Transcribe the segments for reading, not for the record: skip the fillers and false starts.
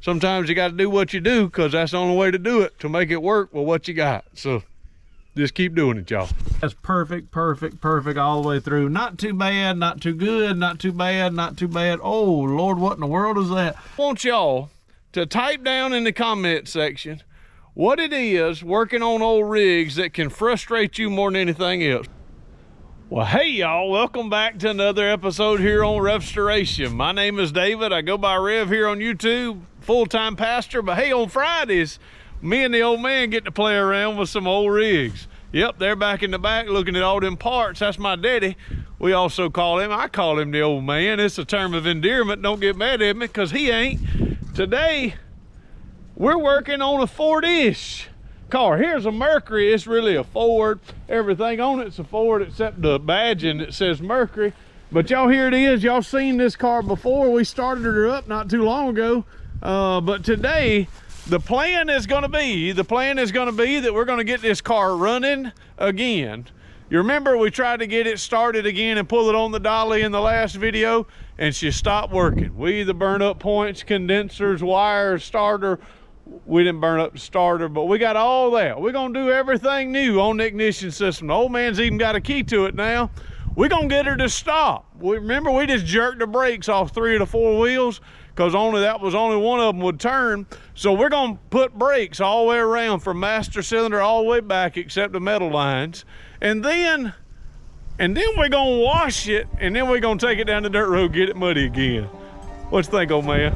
sometimes you got to do what you do because that's the only way to do it, to make it work with what you got. So just keep doing it, y'all. That's perfect, perfect, perfect all the way through. Not too bad, not too good, not too bad, not too bad. Oh, Lord, what in the world is that? I want y'all to type down in the comment section what it is working on old rigs that can frustrate you more than anything else. Well, hey y'all, welcome back to another episode here on RevStoration. My name is David. I go by Rev here on YouTube, full-time pastor. But hey, on Fridays, me and the old man get to play around with some old rigs. Yep, they're back in the back looking at all them parts. That's my daddy. We also call him, I call him the old man. It's a term of endearment. Don't get mad at me because he ain't. Today, we're working on a Ford-ish car. Here's a Mercury. It's really a Ford. Everything on it's a Ford except the badging that says Mercury. But y'all, here it is. Y'all seen this car before. We started her up not too long ago. But today, the plan is going to be that we're going to get this car running again. You remember we tried to get it started again and pull it on the dolly in the last video, and she stopped working. We either burned up points, condensers, wires, starter. We didn't burn up the starter, but we got all that. We're gonna do everything new on the ignition system. The old man's even got a key to it now. We're gonna get her to stop. Remember, we just jerked the brakes off 3 of the 4 wheels because only one of them would turn. So we're gonna put brakes all the way around from master cylinder all the way back except the metal lines. And then we're gonna wash it, and then we're gonna take it down the dirt road, get it muddy again. What you think, old man?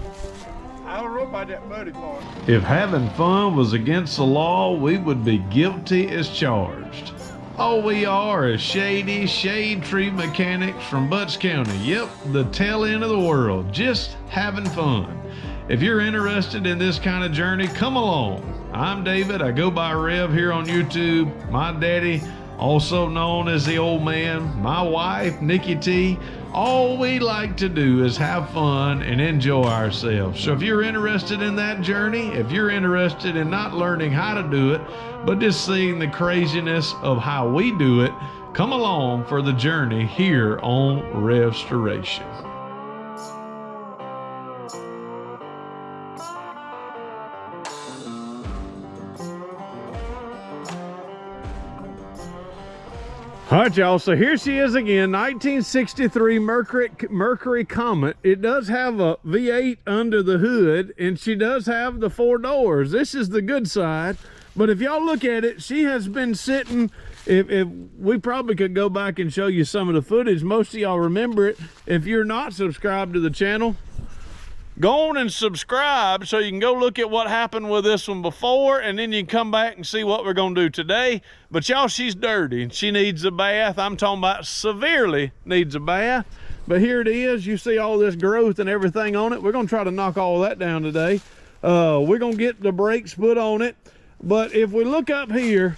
I don't know about that muddy part. If having fun was against the law, we would be guilty as charged. All we are is shady shade tree mechanics from Butts County. Yep, the tail end of the world, just having fun. If you're interested in this kind of journey, come along. I'm David. I go by Rev here on YouTube. My daddy, also known as the Old Man, my wife, Nikki T. All we like to do is have fun and enjoy ourselves. So if you're interested in that journey, if you're interested in not learning how to do it, but just seeing the craziness of how we do it, come along for the journey here on RevStoration. All right, y'all, so here she is again, 1963 Mercury Comet. It does have a V8 under the hood, and she does have the 4 doors. This is the good side, but if y'all look at it, she has been sitting, if we probably could go back and show you some of the footage. Most of y'all remember it. If you're not subscribed to the channel, go on and subscribe so you can go look at what happened with this one before, and then you can come back and see what we're gonna do today. But y'all, she's dirty and she needs a bath. I'm talking about severely needs a bath. But here it is. You see all this growth and everything on it. We're gonna try to knock all that down today. We're gonna get the brakes put on it. But if we look up here,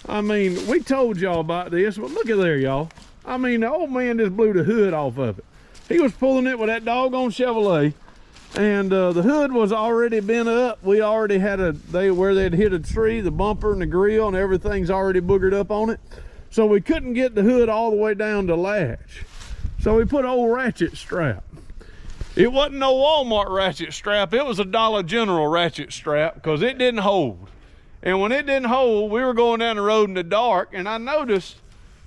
I mean, we told y'all about this, but look at there, y'all. I mean, the old man just blew the hood off of it. He was pulling it with that doggone Chevrolet. And the hood was already bent up. We already had where they'd hit a tree, the bumper and the grill and everything's already boogered up on it. So we couldn't get the hood all the way down to latch. So we put old ratchet strap. It wasn't no Walmart ratchet strap. It was a Dollar General ratchet strap because it didn't hold. And when it didn't hold, we were going down the road in the dark and I noticed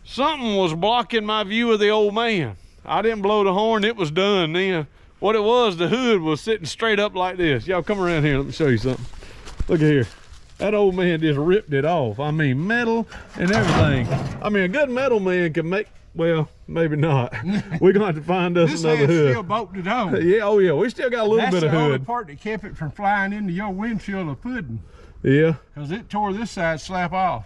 something was blocking my view of the old man. I didn't blow the horn. It was done then. What it was, the hood was sitting straight up like this. Y'all come around here, let me show you something. Look at here. That old man just ripped it off. I mean, metal and everything. I mean, a good metal man can make, well, maybe not. We're gonna have to find us another hood. Still bolted on. Yeah, oh yeah, we still got a little bit of hood. That's the only part that kept it from flying into your windshield of pudding. Yeah. Because it tore this side slap off.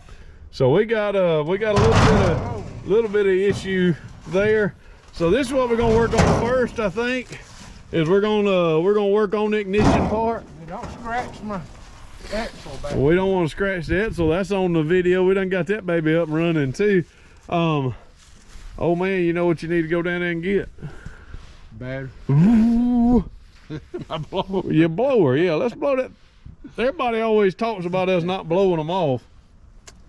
So we got a little bit of issue there. So this is what we're gonna work on first, I think. Is we're gonna work on the ignition part. Don't scratch my Edsel back. We don't want to scratch the Edsel. That's on the video. We done got that baby up and running too. Oh man, you know what you need to go down there and get? Battery. My blower. Your blower, yeah. Let's blow that. Everybody always talks about us not blowing them off.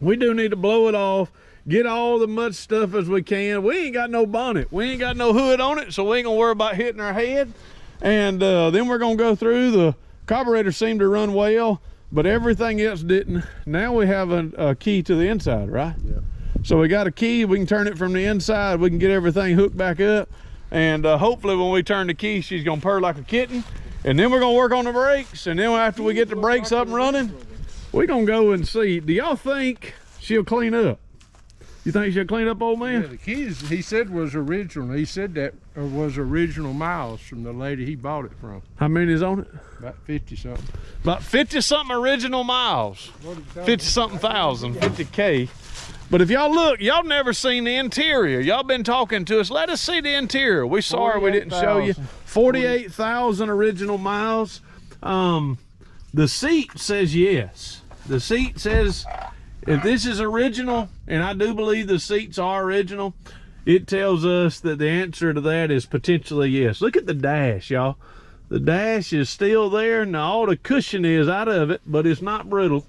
We do need to blow it off. Get all the much stuff as we can. We ain't got no bonnet. We ain't got no hood on it, so we ain't gonna worry about hitting our head. And then we're gonna go through the Carburetor seemed to run well, but everything else didn't. Now we have a key to the inside, right? Yeah. So we got a key, we can turn it from the inside, we can get everything hooked back up, and hopefully when we turn the key, she's gonna purr like a kitten, and then we're gonna work on the brakes, and then after we get the brakes up and running, we're gonna go and see. Do y'all think she'll clean up? You think she'll clean up, Old Man? Yeah, the keys he said was original. He said that was original miles from the lady he bought it from. How many is on it? About 50 something. About 50 something original miles. 50 something thousand, 50K. But if y'all look, y'all never seen the interior. Y'all been talking to us. Let us see the interior. We sorry we didn't show you. 48,000 original miles. The seat says yes. The seat says if this is original, and I do believe the seats are original, it tells us that the answer to that is potentially yes. Look at the dash, y'all. The dash is still there. Now all the cushion is out of it, but it's not brittle.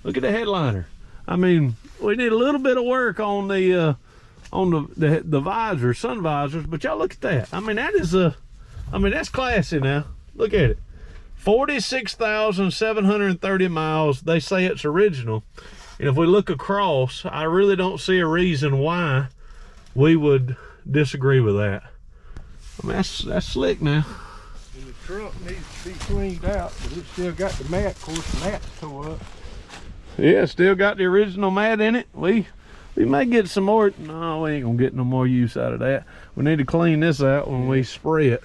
Look at the headliner. I mean, we need a little bit of work on the visors, sun visors, but y'all look at that. I mean, that is that's classy now. Look at it. 46,730 miles. They say it's original. And if we look across, I really don't see a reason why we would disagree with that. I mean, that's slick now. And the trunk needs to be cleaned out, but it's still got the mat. Of course, the mat's tore up. Yeah, still got the original mat in it. We may get some more. No, we ain't gonna get no more use out of that. We need to clean this out when we spray it.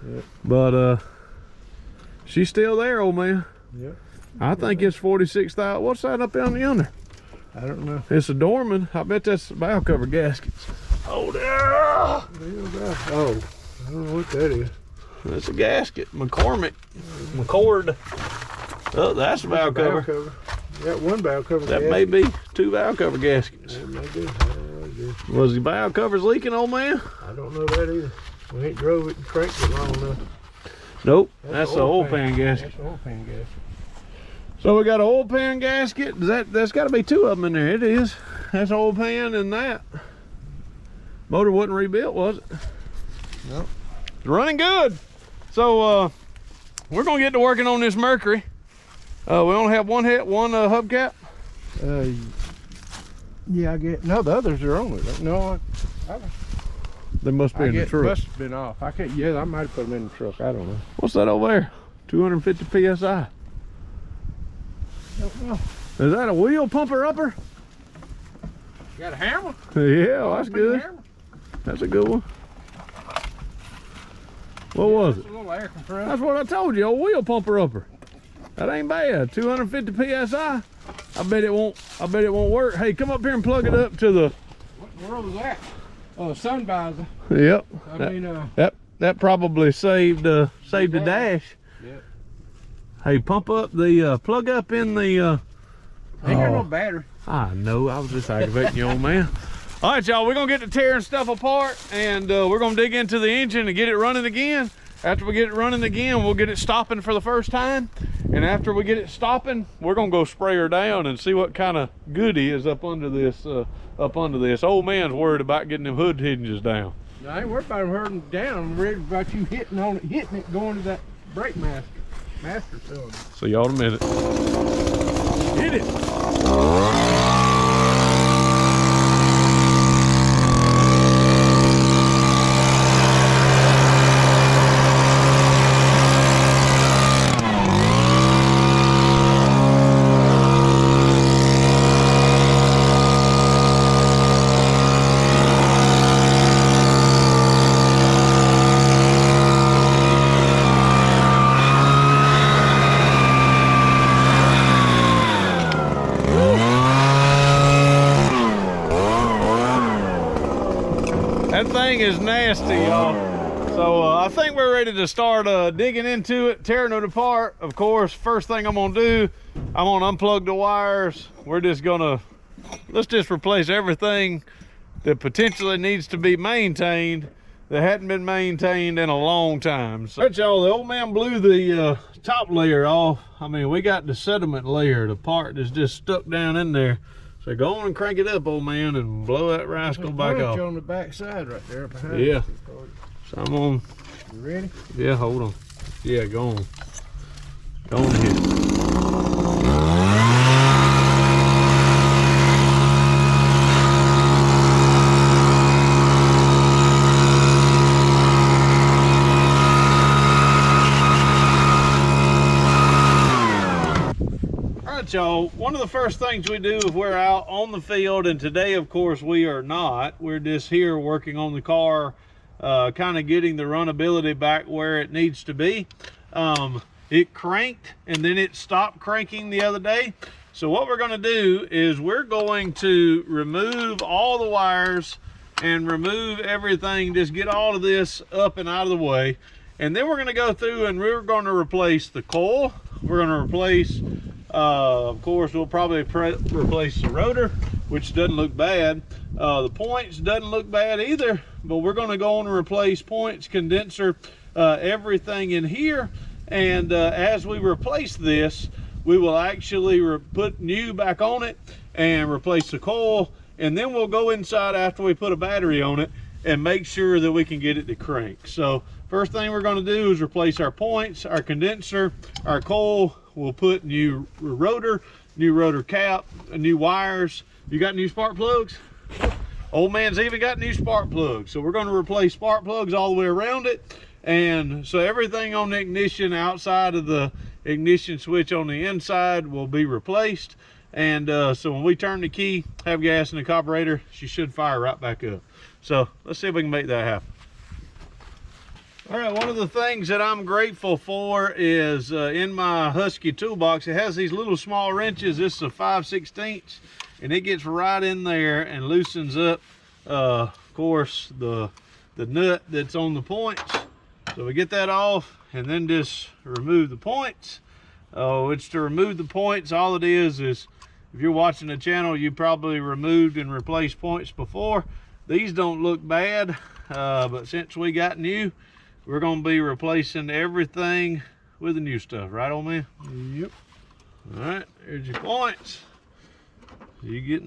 Yep. But she's still there, Old Man. Yep. I think it's 46,000. What's that up on the under? I don't know. It's a Dorman. I bet that's valve cover gaskets. Oh, there. Oh, I don't know what that is. That's a gasket. McCormick. McCord. Oh, that's a valve cover. Got one valve cover. That may be 2 valve cover gaskets. That may be. Was the valve covers leaking, Old Man? I don't know that either. We ain't drove it and cranked it long enough. Nope. That's the oil pan gasket. That's oil pan gasket. So we got an oil pan gasket. That's got to be 2 of them in there. It is. That's oil pan and that. Motor wasn't rebuilt, was it? No. It's running good. So we're gonna get to working on this Mercury. We only have one hubcap. Yeah, I get. No, the others are on it. No, They must be in the truck. Must have been off. I can't. Yeah, I might have put them in the truck. I don't know. What's that over there? 250 psi. Don't know. Is that a wheel pumper upper? You got a hammer? Yeah, well, that's good. Hammer? That's a good one. What was it? A little air compressor. That's what I told you, a wheel pumper upper. That ain't bad. 250 psi. I bet it won't work. Hey, come up here and plug it up to the. What in the world is that? Oh, a sun visor. Yep. That probably saved the dash. Yep. Hey, pump up the plug up in the. Ain't got no battery. I know. I was just aggravating you, Old Man. All right, y'all. We're gonna get to tearing stuff apart, and we're gonna dig into the engine and get it running again. After we get it running again, we'll get it stopping for the first time. And after we get it stopping, we're gonna go spray her down and see what kind of goodie is up under this. Old Man's worried about getting them hood hinges down. No, I ain't worried about them hurting down. I'm worried about you hitting it, going to that brake master cylinder. See y'all in a minute. Hit it. That thing is nasty, y'all. So I think we're ready to start digging into it, tearing it apart. Of course, first thing I'm gonna do, I'm gonna unplug the wires. Let's just replace everything that potentially needs to be maintained that hadn't been maintained in a long time. So, all right, y'all, the Old Man blew the top layer off. I mean, we got the sediment layer, the part that's just stuck down in there. So go on and crank it up, Old Man, and blow that rascal back off. On the back side right there behind. Yeah. So I'm on. You ready? Yeah, hold on. Yeah, go on. Go on ahead. Y'all, one of the first things we do if we're out on the field, and today of course we are not, we're just here working on the car, kind of getting the runnability back where it needs to be. It cranked and then it stopped cranking the other day, so what we're going to do is we're going to remove all the wires and remove everything, just get all of this up and out of the way, and then we're going to go through and we're going to replace the coil. We're going to replace of course, we'll probably replace the rotor, which doesn't look bad. The points doesn't look bad either, but we're going to go on and replace points, condenser, everything in here. And as we replace this, we will actually put new back on it and replace the coil. And then we'll go inside after we put a battery on it and make sure that we can get it to crank. So first thing we're going to do is replace our points, our condenser, our coil. We'll put new rotor cap, new wires. You got new spark plugs? Old Man's even got new spark plugs. So we're going to replace spark plugs all the way around it. And so everything on the ignition outside of the ignition switch on the inside will be replaced. And so when we turn the key, have gas in the carburetor, she should fire right back up. So let's see if we can make that happen. All right, one of the things that I'm grateful for is in my Husky toolbox, it has these little small wrenches. This is a 5/16, and it gets right in there and loosens up, of course, the nut that's on the points. So we get that off and then just remove the points. It's to remove the points. All it is if you're watching the channel, you probably removed and replaced points before. These don't look bad, but since we got new, we're going to be replacing everything with the new stuff, right, Old Man? Yep. All right, here's your points. You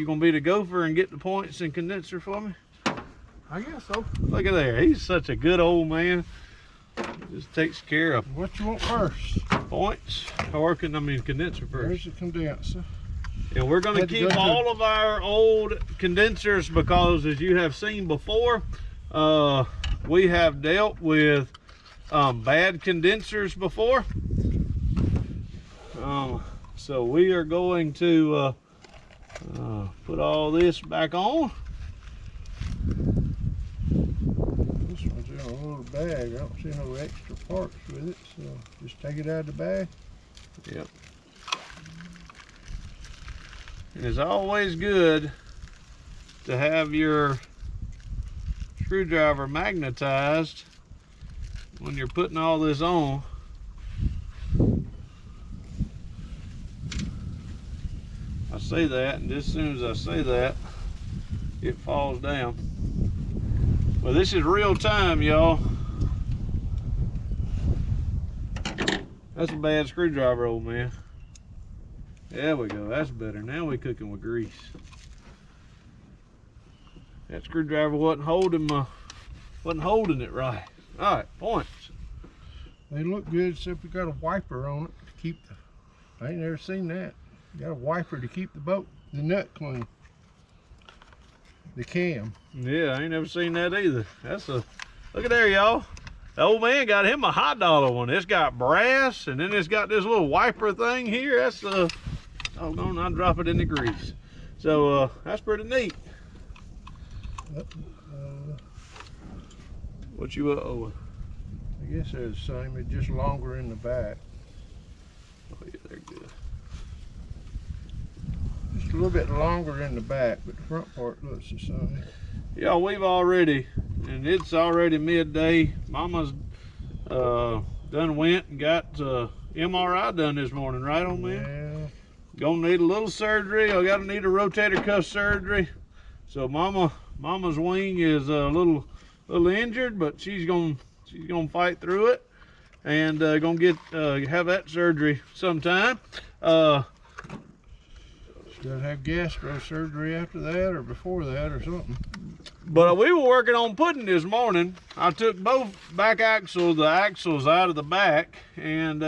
gonna be the gopher and get the points and condenser for me? I guess so. Look at there, he's such a good old man. Just takes care of what you want first. Points, or condenser first. There's the condenser. And we're going to keep all of our old condensers because, as you have seen before, we have dealt with bad condensers before. So we are going to put all this back on. This one's in a little bag. I don't see no extra parts with it, so just take it out of the bag. Yep. And it's always good to have your screwdriver magnetized when you're putting all this on. I say that, and just as soon as I say that, it falls down. Well, this is real time, y'all. That's a bad screwdriver, Old Man. There we go, that's better. Now we're cooking with grease. That screwdriver wasn't holding it right. All right, points. They look good, except we got a wiper on it to keep I ain't never seen that. You got a wiper to keep the nut clean. The cam. Yeah, I ain't never seen that either. Look at there, y'all. The Old Man got him a high dollar one. It's got brass, and then it's got this little wiper thing here. That's doggone, I'll drop it in the grease. So that's pretty neat. What you I guess they're the same. It's just longer in the back. Oh yeah, they're good. Just a little bit longer in the back, but the front part looks the same. Yeah, and it's already midday. Mama's done went and got MRI done this morning, right, Old Man? Yeah. Gonna need a little surgery. I gotta need a rotator cuff surgery. So Mama's wing is a little injured, but she's gonna fight through it, and gonna get have that surgery sometime. Should have gastro surgery after that or before that or something. But we were working on pudding this morning. I took both back axles, the axles out of the back, and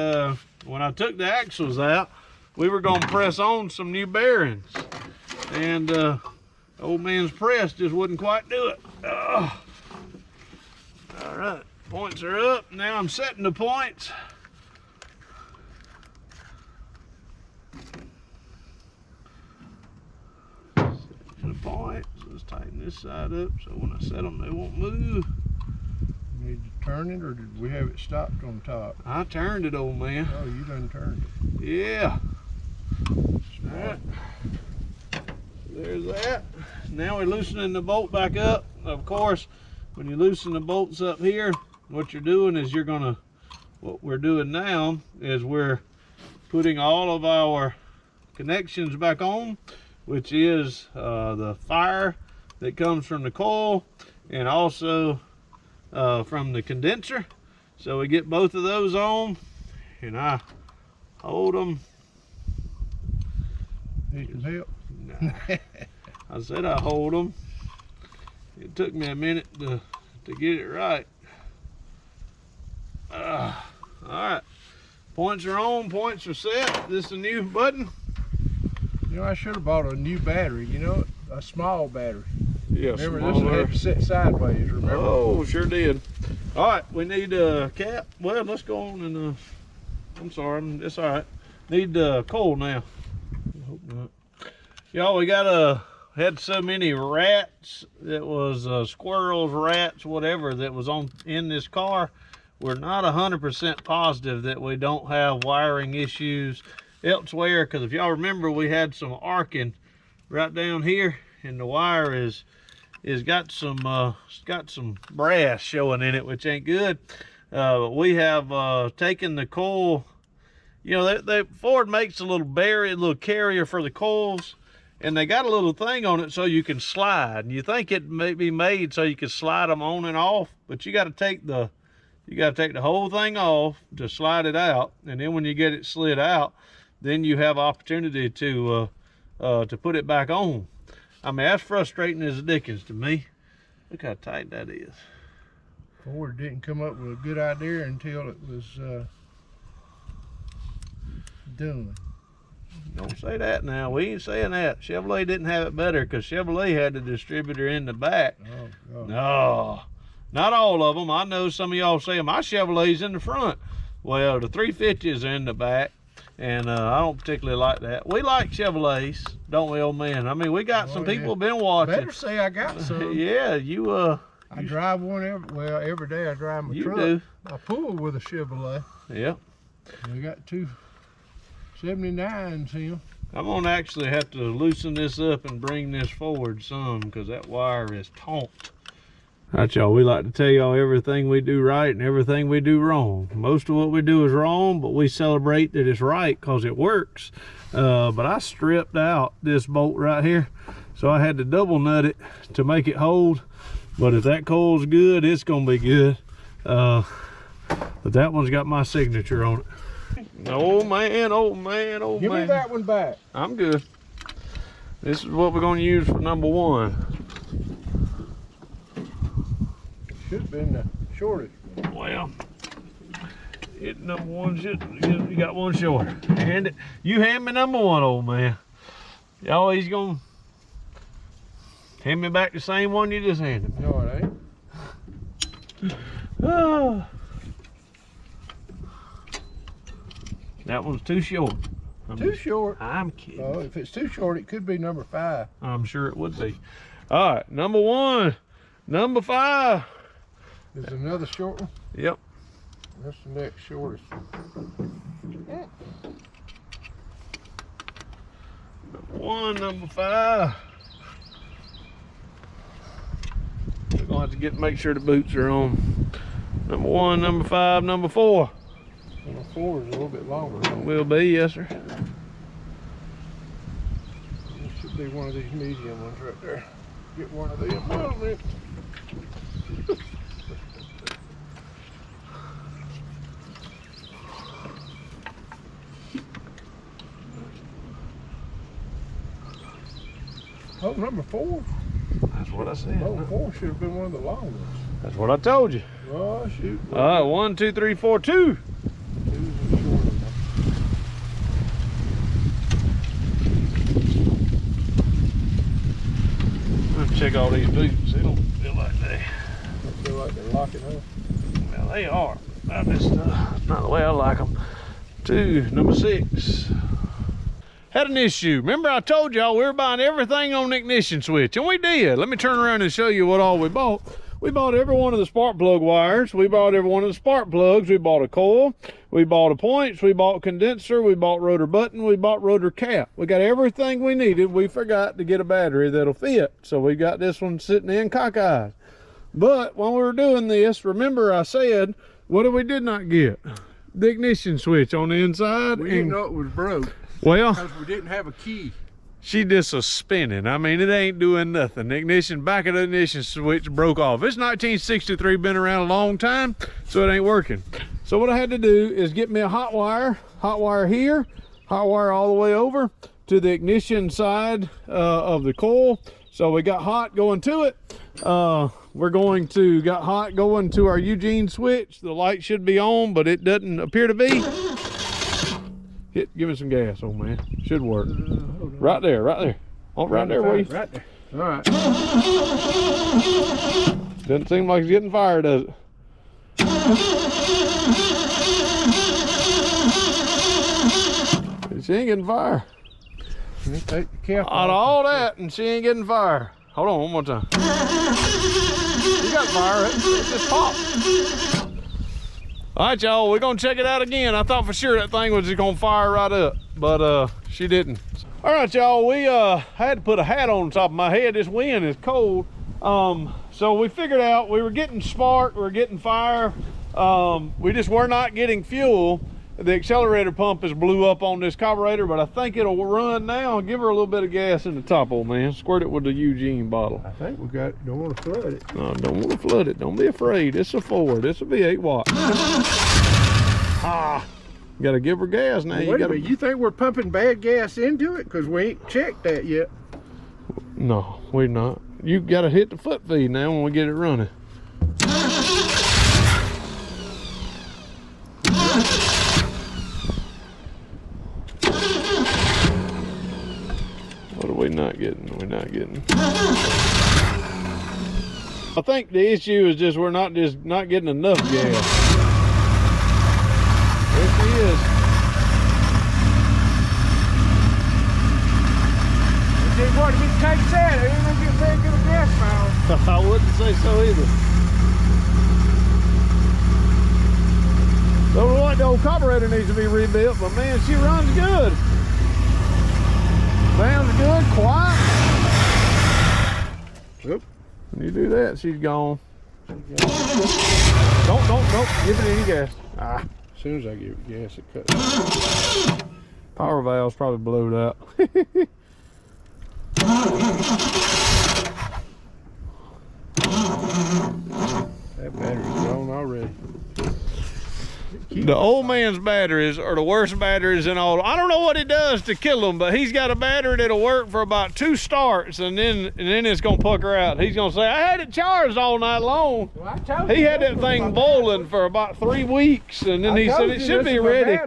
when I took the axles out, we were gonna press on some new bearings, and Old Man's press just wouldn't quite do it. All right, points are up. Now I'm setting the points. Setting the points. Let's tighten this side up so when I set them, they won't move. You need to turn it, or did we have it stopped on top? I turned it, Old Man. Oh, you done turned it. Yeah. All right. There's that. Now we're loosening the bolt back up. Of course, when you loosen the bolts up here, what you're doing is what we're doing now is we're putting all of our connections back on, which is the fire that comes from the coil and also from the condenser. So we get both of those on, and I hold them. Need some help? Nah. I said I hold them. It took me a minute to get it right. All right, points are on, points are set. This is a new button. You know, I should have bought a new battery, you know, a small battery. Yeah, remember, this one had to sit sideways, remember? Oh, sure did. All right, we need a cap. Well, let's go on and, I'm sorry, it's all right. Need coal now. I hope not. Y'all, we had so many rats that was squirrels, rats, whatever that was in this car. We're not 100% positive that we don't have wiring issues elsewhere, because if y'all remember, we had some arcing right down here, and the wire is got some brass showing in it, which ain't good. We have taken the coil. You know, Ford makes a little carrier for the coils, and they got a little thing on it so you can slide. And you think it may be made so you can slide them on and off, but you got to take the whole thing off to slide it out. And then when you get it slid out, then you have opportunity to put it back on. I mean, that's frustrating as a dickens to me. Look how tight that is. Ford didn't come up with a good idea until it was done. Don't say that now. We ain't saying that. Chevrolet didn't have it better, because Chevrolet had the distributor in the back. Oh, God. No, not all of them. I know some of y'all say my Chevrolet's in the front. Well, the 350s are in the back, and I don't particularly like that. We like Chevrolets, don't we, Old Man? I mean, we got some people been watching. Better say I got some. Yeah, I drive one every day. I drive my truck. You do. I pull with a Chevrolet. Yep. We got two 79s here. I'm gonna actually have to loosen this up and bring this forward some, because that wire is taut. All right, y'all, we like to tell y'all everything we do right and everything we do wrong. Most of what we do is wrong, but we celebrate that it's right because it works. But I stripped out this bolt right here, so I had to double nut it to make it hold. But if that coil's good, it's gonna be good. But that one's got my signature on it. Oh man, oh man, oh man. Give me that one back. I'm good. This is what we're gonna use for number one. Should have been the shortest. Well, number one you got one short. Hand it. You hand me number one, Old Man. Y'all, he's gonna hand me back the same one you just handed me. No, it ain't. Oh. That one's too short. Too short? I'm kidding. Oh, if it's too short, it could be number 5. I'm sure it would be. All right, number one, number 5. There's another short one? Yep. That's the next shortest. Number 1, number 5. We're gonna have to make sure the boots are on. Number 1, number 5, number 4. Number 4 is a little bit longer. It will be, yes, sir. This should be one of these medium ones right there. Get one of them. Well, man. Oh, number 4? That's what I said. Number 4 should have been one of the long ones. That's what I told you. Oh, shoot. All right, 1, 2, 3, 4, 2. 2's the short one. check all these boots. They don't feel like they're locking up. well, they are. Not this stuff. Not the way I like them. Number 6. Had an issue. Remember I told y'all we were buying everything on the ignition switch, and we did. Let me turn around and show you what all we bought. We bought every one of the spark plug wires. We bought every one of the spark plugs. We bought a coil. We bought a points. We bought condenser. We bought rotor button. We bought rotor cap. We got everything we needed. We forgot to get a battery that'll fit. So we got this one sitting in cockeyed. But when we were doing this, remember I said, what we did not get? The ignition switch on the inside. We didn't know it was broke. Well, because we didn't have a key. She just was spinning. I mean, it ain't doing nothing. The ignition, back of the ignition switch broke off. It's 1963, been around a long time, so it ain't working. So what I had to do is get me a hot wire here, hot wire all the way over to the ignition side of the coil. So we got hot going to it. We're going to got hot going to our Eugene switch. The light should be on, but it doesn't appear to be. Give me some gas, old man. Should work. Right there. Oh, right there, where you? Right there. All right. Doesn't seem like it's getting fired, does it? She ain't getting fire. Let me take the cap Out of all that, and she ain't getting fire. Hold on, one more time. You got fire. It just popped. All right, y'all, we're gonna check it out again. I thought for sure that thing was just gonna fire right up, but she didn't. All right, y'all, we had to put a hat on top of my head. This wind is cold. So we figured out we were getting spark, we were getting fire. We just were not getting fuel. The accelerator pump is blew up on this carburetor, but I think it'll run now. Give her a little bit of gas in the top, old man. Squirt it with the Eugene bottle. I think we got it. Don't want to flood it. No, don't want to flood it. Don't be afraid. It's a Ford. It's a V8 watt. You got to give her gas now. Wait a minute. You think we're pumping bad gas into it? Because we ain't checked that yet. No, we're not. You got to hit the foot feed now when we get it running. What are we not getting? We're not getting. I think the issue is just we're not getting enough gas. There she is. Just what he takes that, it ain't gonna get very good a gas mileage. I wouldn't say so either. Don't know what the old carburetor needs to be rebuilt, but man, she runs good. Sounds good, quiet. Oop. When you do that, she's gone. Don't give it any gas. As soon as I give it gas, it cuts. Power valve's probably blowed out. That battery's gone already. The old man's batteries are the worst batteries in all. I don't know what it does to kill them, but he's got a battery that'll work for about 2 starts, and then it's gonna pucker out. He's gonna say, "I had it charged all night long." Well, I told you he had that thing boiling for about 3 weeks, and then he said it should be ready.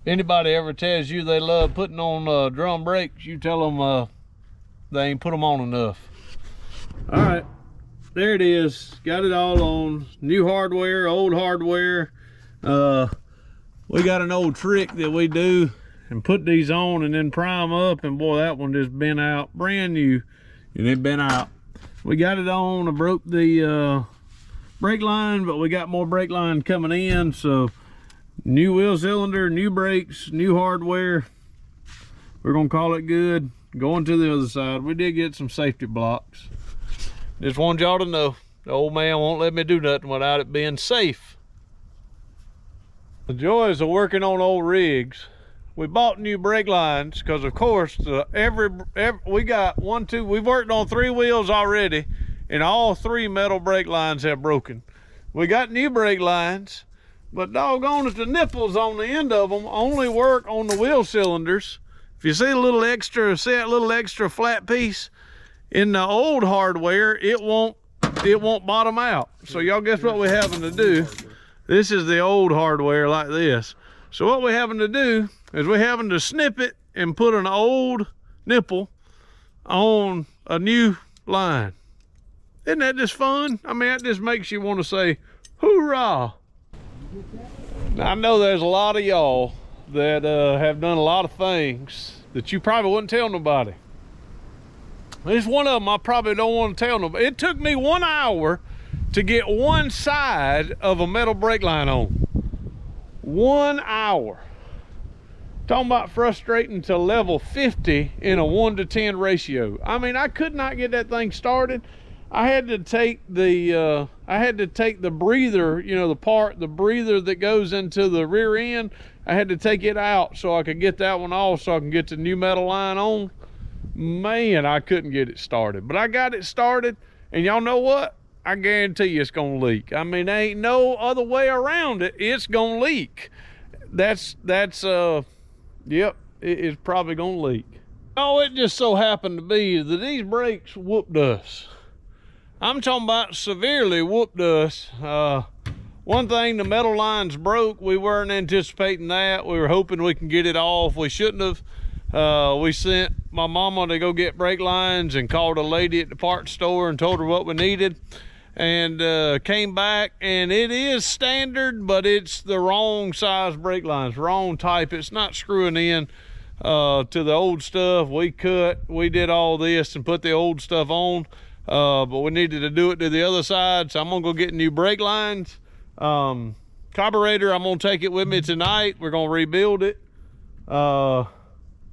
Anybody ever tells you they love putting on drum brakes, you tell them they ain't put them on enough. All right, there it is. Got it all on. New hardware, old hardware. We got an old trick that we do and put these on and then prime up, and boy, that one just been out brand new, and it been out. We got it on. I broke the brake line, but we got more brake line coming in. So new wheel cylinder, new brakes, new hardware. We're gonna call it good. Going to the other side, we did get some safety blocks. Just wanted y'all to know the old man won't let me do nothing without it being safe. The joys of working on old rigs. We bought new brake lines because, of course, we got 1, 2. We've worked on 3 wheels already, and all 3 metal brake lines have broken. We got new brake lines, but doggone it, the nipples on the end of them only work on the wheel cylinders. If you see a little extra, flat piece in the old hardware, it won't bottom out. So y'all guess what we're having to do? This is the old hardware like this. So what we're having to do is we're having to snip it and put an old nipple on a new line. Isn't that just fun? I mean, that just makes you want to say, hoorah. Now, I know there's a lot of y'all that have done a lot of things that you probably wouldn't tell nobody. It's one of them I probably don't want to tell nobody. It took me 1 hour to get one side of a metal brake line on. 1 hour. Talking about frustrating to level 50 in a 1-to-10 ratio. I mean, I could not get that thing started. I had to take the breather, you know, the breather that goes into the rear end. I had to take it out so I could get that one off so I can get the new metal line on. Man, I couldn't get it started, but I got it started, and y'all know what? I guarantee you it's gonna leak. I mean, there ain't no other way around it. It's gonna leak. Yep, it's probably gonna leak. Oh, it just so happened to be that these brakes whooped us. I'm talking about severely whooped us. One thing, the metal lines broke. We weren't anticipating that. We were hoping we can get it off. We shouldn't have. We sent my mama to go get brake lines and called a lady at the parts store and told her what we needed, and came back, and it is standard, but it's the wrong size brake lines, wrong type. It's not screwing in to the old stuff. We did all this and put the old stuff on, but we needed to do it to the other side, so I'm gonna go get new brake lines. Carburetor, I'm gonna take it with me tonight. We're gonna rebuild it.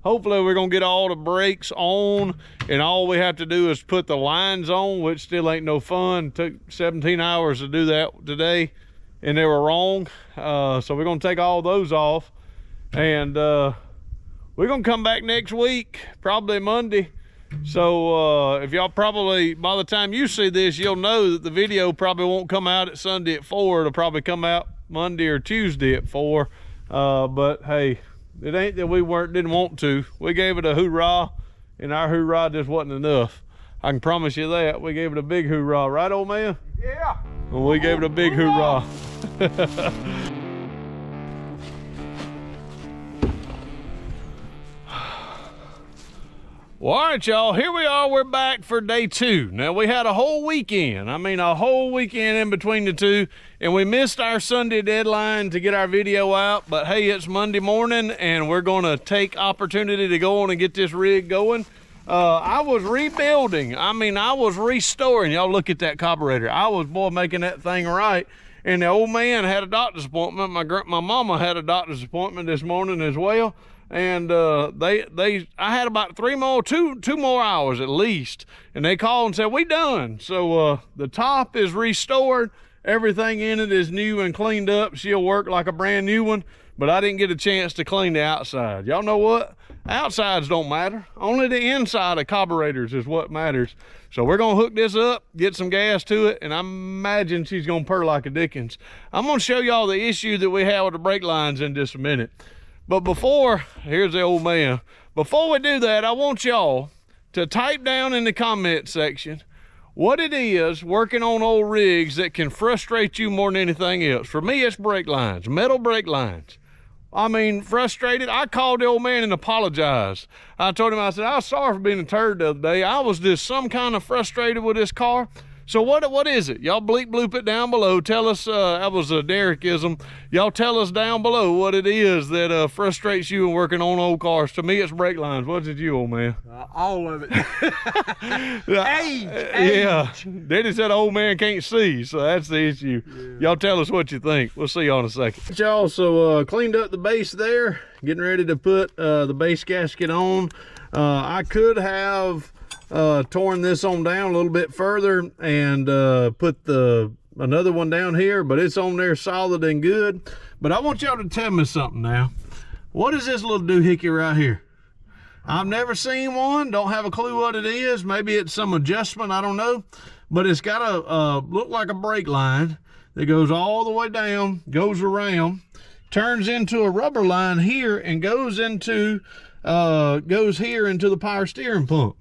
Hopefully we're gonna get all the brakes on, and all we have to do is put the lines on, which still ain't no fun. It took 17 hours to do that today, and they were wrong. So we're gonna take all those off, and we're gonna come back next week, probably Monday. So if y'all probably, by the time you see this, you'll know that the video probably won't come out at Sunday at 4. It'll probably come out Monday or Tuesday at 4. But hey, it ain't that we didn't want to. We gave it a hoorah, and our hoorah just wasn't enough. I can promise you that. We gave it a big hoorah, right, old man? Yeah. Well, we gave it a big hoorah. Well, all right, y'all, here we are. We're back for day 2. Now, we had a whole weekend. I mean, a whole weekend in between the two, and we missed our Sunday deadline to get our video out. But hey, it's Monday morning, and we're going to take opportunity to go on and get this rig going. I was rebuilding. I mean, I was restoring. Y'all look at that carburetor. I was, boy, making that thing right. And the old man had a doctor's appointment. My mama had a doctor's appointment this morning as well. And I had about two more hours at least, and they called and said we done. So the top is restored, everything in it is new and cleaned up. She'll work like a brand new one, but I didn't get a chance to clean the outside. Y'all know what? Outsides don't matter, only the inside of carburetors is what matters. So we're gonna hook this up, get some gas to it, and I imagine she's gonna purr like a dickens. I'm gonna show y'all the issue that we have with the brake lines in just a minute. But before, here's the old man. Before we do that, I want y'all to type down in the comment section what it is working on old rigs that can frustrate you more than anything else. For me, it's brake lines, metal brake lines. I mean, frustrated. I called the old man and apologized. I told him, I said, I was sorry for being a turd the other day. I was just some kind of frustrated with this car. So what is it? Y'all bleep bloop it down below. Tell us, that was a Derekism. Y'all tell us down below what it is that frustrates you in working on old cars. To me, it's brake lines. What's it you, old man? All of it. Age. Yeah. Daddy said old man can't see, so that's the issue. Yeah. Y'all tell us what you think. We'll see y'all in a second. Y'all, so cleaned up the base there. Getting ready to put the base gasket on. I could have torn this on down a little bit further and put another one down here, but it's on there solid and good. But I want y'all to tell me something now. What is this little doohickey right here? I've never seen one, don't have a clue what it is. Maybe it's some adjustment, I don't know, but it's got a look like a brake line that goes all the way down, goes around, turns into a rubber line here, and goes here into the power steering pump.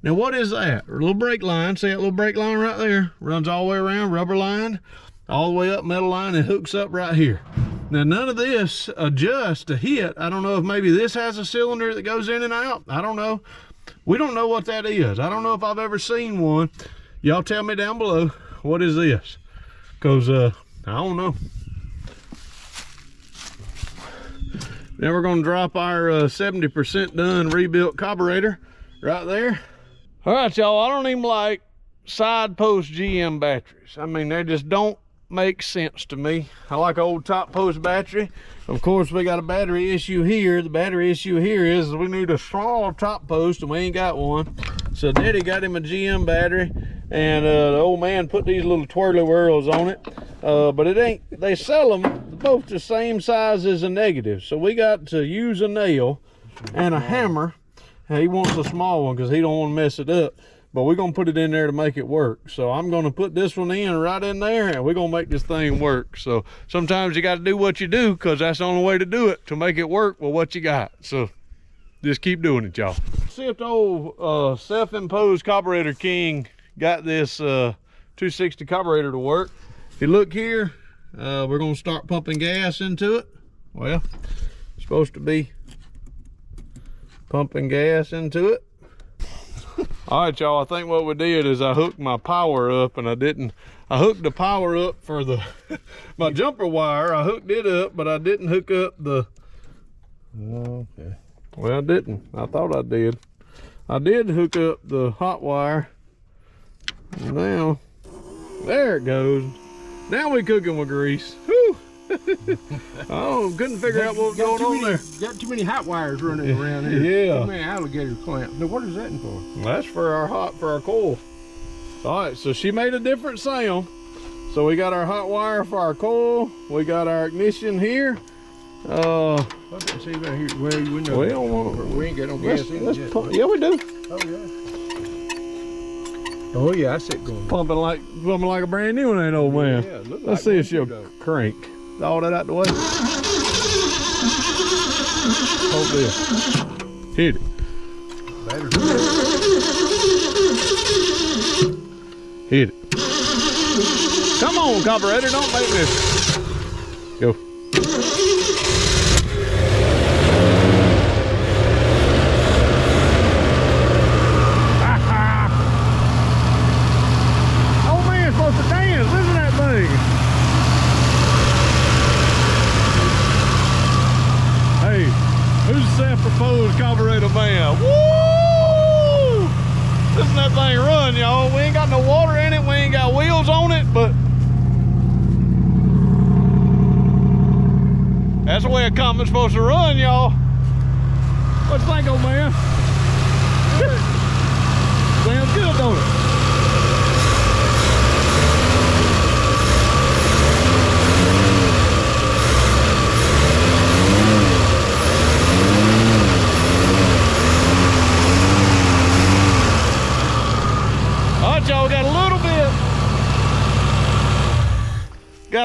Now, what is that? A little brake line. See that little brake line right there? Runs all the way around, rubber line, all the way up, metal line, and hooks up right here. Now, none of this adjusts to hit. I don't know if maybe this has a cylinder that goes in and out. I don't know. We don't know what that is. I don't know if I've ever seen one. Y'all tell me down below, what is this? Because I don't know. Then we're gonna drop our 70% done rebuilt carburetor right there. All right, y'all, I don't even like side post GM batteries. I mean, they just don't make sense to me. I like old top post battery. Of course, we got a battery issue here. The battery issue here is we need a small top post and we ain't got one. So Daddy got him a GM battery, and the old man put these little twirly whirls on it. But it ain't, they sell them both the same size as a negative. So we got to use a nail and a hammer. He wants a small one because he don't want to mess it up. But we're gonna put it in there to make it work. So I'm gonna put this one in right in there, and we're gonna make this thing work. So sometimes you gotta do what you do, because that's the only way to do it, to make it work with what you got. So just keep doing it, y'all. See if the old self-imposed carburetor king got this 260 carburetor to work. If you look here, we're gonna start pumping gas into it. Well, it's supposed to be pumping gas into it. All right, y'all, I think what we did is I hooked my power up, and I hooked the power up for the my jumper wire. I hooked it up, but I didn't hook up the, okay. Well, I didn't. I thought I did. I did hook up the hot wire. Now, there it goes. Now we cooking with grease. Whew. Oh, couldn't figure out what was going on there. Got too many hot wires running around here. Yeah. Too many alligator clamps. Now, what is that for? That's for our coil. All right, so she made a different sound. So we got our hot wire for our coil. We got our ignition here. Let's see right here. Well, we know. We don't want. We ain't got no gas in it yet. Yeah, we do. Oh yeah. Oh yeah, I see it going. Pumping like a brand new one, ain't Old Man. Yeah, look Let's like see if she'll crank. All that out the way. Hold this. Hit it. Hit it. Come on, carburetor, don't make this. Go. Old man's supposed to dance. Listen to that thing. Hey, who's the self-proposed carburetor man? Woo! Listen to that thing run, y'all. We ain't got no water in it. We ain't got wheels on it, but that's the way a Comet's supposed to run, y'all. What you think, Old Man? Sounds good, don't it? Y'all got a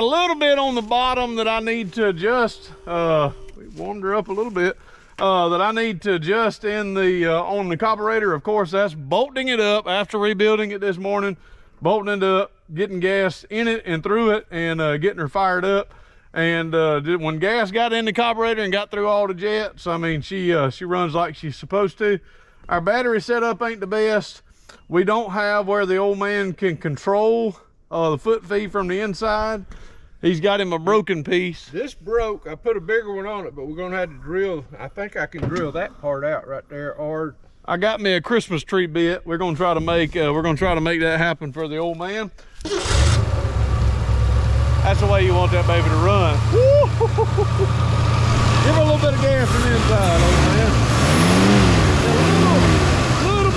little bit on the bottom that I need to adjust. We warmed her up a little bit. That I need to adjust in the on the carburetor. Of course, that's bolting it up after rebuilding it this morning, bolting it up, getting gas in it and through it, and getting her fired up. And when gas got in the carburetor and got through all the jets, I mean, she runs like she's supposed to. Our battery setup ain't the best. We don't have where the old man can control the foot feed from the inside. He's got him a broken piece. This broke. I put a bigger one on it, but we're gonna have to drill. I think I can drill that part out right there. Or I got me a Christmas tree bit. We're gonna try to make that happen for the old man. That's the way you want that baby to run. Woo! Give her a little bit of gas from the inside, old man.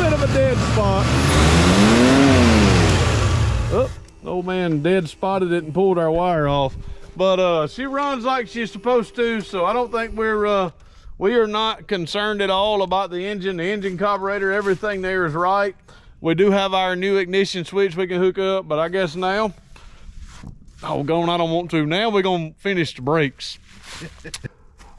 Of a dead spot. Oh, old man dead spotted it and pulled our wire off. But she runs like she's supposed to, so I don't think we are not concerned at all about the engine carburetor. Everything there is right. We do have our new ignition switch we can hook up, but I guess now, I don't want to. Now we're gonna finish the brakes.